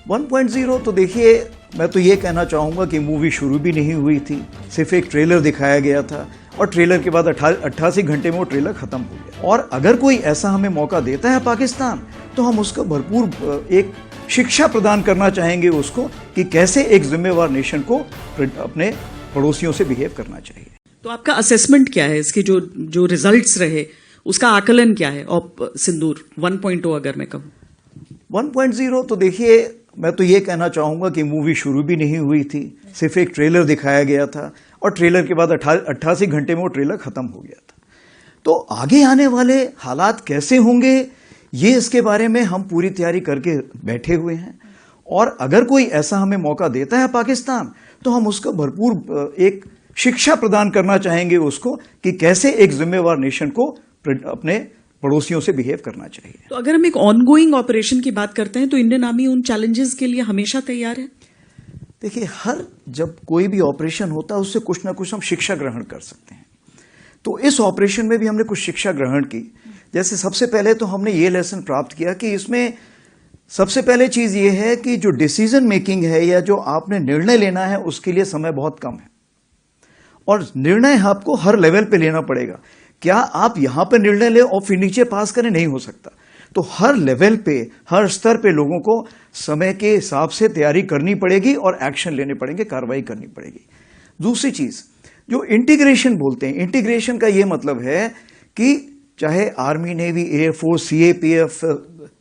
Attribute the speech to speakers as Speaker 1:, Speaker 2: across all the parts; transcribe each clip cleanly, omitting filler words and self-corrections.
Speaker 1: 1.0 तो देखिए, मैं तो ये कहना चाहूँगा कि मूवी शुरू भी नहीं हुई थी, सिर्फ एक ट्रेलर दिखाया गया था और ट्रेलर के बाद 88 घंटे में वो ट्रेलर खत्म हो गया। और अगर कोई ऐसा हमें मौका देता है पाकिस्तान, तो हम उसका भरपूर एक शिक्षा प्रदान करना चाहेंगे उसको कि कैसे एक जिम्मेवार नेशन को अपने पड़ोसियों से बिहेव करना चाहिए।
Speaker 2: तो आपका असेसमेंट क्या है इसके, जो रिजल्ट्स रहे उसका आकलन क्या है? और सिंदूर 1.0 अगर मैं कहूँ
Speaker 1: 1.0 तो देखिए, मैं तो ये कहना चाहूँगा कि मूवी शुरू भी नहीं हुई थी, सिर्फ एक ट्रेलर दिखाया गया था और ट्रेलर के बाद 88 घंटे में वो ट्रेलर खत्म हो गया था। तो आगे आने वाले हालात कैसे होंगे, ये इसके बारे में हम पूरी तैयारी करके बैठे हुए हैं। और अगर कोई ऐसा हमें मौका देता है पाकिस्तान, तो हम उसका भरपूर एक शिक्षा प्रदान करना चाहेंगे उसको कि कैसे एक जिम्मेवार नेशन को अपने पड़ोसियों से बिहेव करना चाहिए।
Speaker 2: तो अगर हम एक ऑनगोइंग ऑपरेशन की बात करते हैं तो इंडियन आर्मी उन चैलेंजेस के लिए हमेशा तैयार है।
Speaker 1: देखिए, जब कोई भी ऑपरेशन होता है उससे कुछ ना कुछ हम शिक्षा ग्रहण कर सकते हैं। तो इस ऑपरेशन में भी हमने कुछ शिक्षा ग्रहण की। जैसे सबसे पहले तो हमने ये लेसन प्राप्त किया कि इसमें सबसे पहले चीज ये है कि जो डिसीजन मेकिंग है या जो आपने निर्णय लेना है उसके लिए समय बहुत कम है और निर्णय आपको हर लेवल पे लेना पड़ेगा। क्या आप यहां पर निर्णय ले और फिर नीचे पास करें? नहीं हो सकता। तो हर लेवल पे, हर स्तर पे लोगों को समय के हिसाब से तैयारी करनी पड़ेगी और एक्शन लेने पड़ेंगे, कार्रवाई करनी पड़ेगी। दूसरी चीज जो इंटीग्रेशन बोलते हैं, इंटीग्रेशन का यह मतलब है कि चाहे army, navy, air force, CAPF,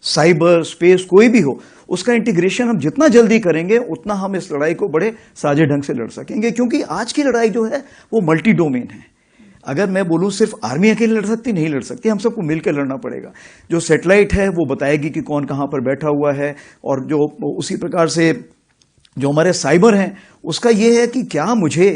Speaker 1: cyber, space कोई भी हो, उसका इंटीग्रेशन हम जितना जल्दी करेंगे उतना हम इस लड़ाई को बड़े साझे ढंग से लड़ सकेंगे। क्योंकि आज की लड़ाई जो है वो मल्टी डोमेन है। अगर मैं बोलूं सिर्फ आर्मी अकेले लड़ सकती, नहीं लड़ सकती, हम सबको मिलकर लड़ना पड़ेगा। जो सैटेलाइट है वो बताएगी कि कौन कहां पर बैठा हुआ है, और जो उसी प्रकार से जो हमारे साइबर हैं उसका ये है कि क्या मुझे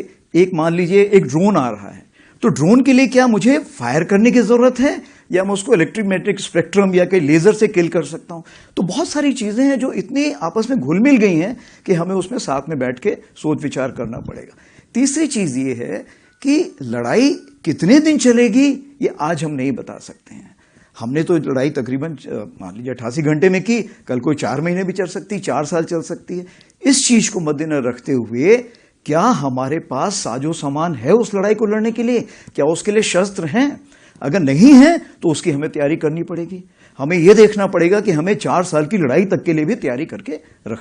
Speaker 1: मान लीजिए एक ड्रोन आ रहा है, तो ड्रोन के लिए क्या मुझे फायर करने की जरूरत है या मैं उसको इलेक्ट्रोमैग्नेटिक स्पेक्ट्रम या कहीं लेजर से किल कर सकता हूं? तो बहुत सारी चीजें हैं जो इतनी आपस में घुल मिल गई हैं कि हमें उसमें साथ में बैठ के सोच विचार करना पड़ेगा। तीसरी चीज ये है कि लड़ाई कितने दिन चलेगी ये आज हम नहीं बता सकते हैं। हमने तो लड़ाई तकरीबन मान लीजिए 88 घंटे में की, कल कोई 4 महीने भी चल सकती है, 4 साल चल सकती है। इस चीज को मद्देनजर रखते हुए क्या हमारे पास साजो सामान है उस लड़ाई को लड़ने के लिए? क्या उसके लिए शस्त्र हैं? अगर नहीं है तो उसकी हमें तैयारी करनी पड़ेगी। हमें यह देखना पड़ेगा कि हमें 4 साल की लड़ाई तक के लिए भी तैयारी करके रखनी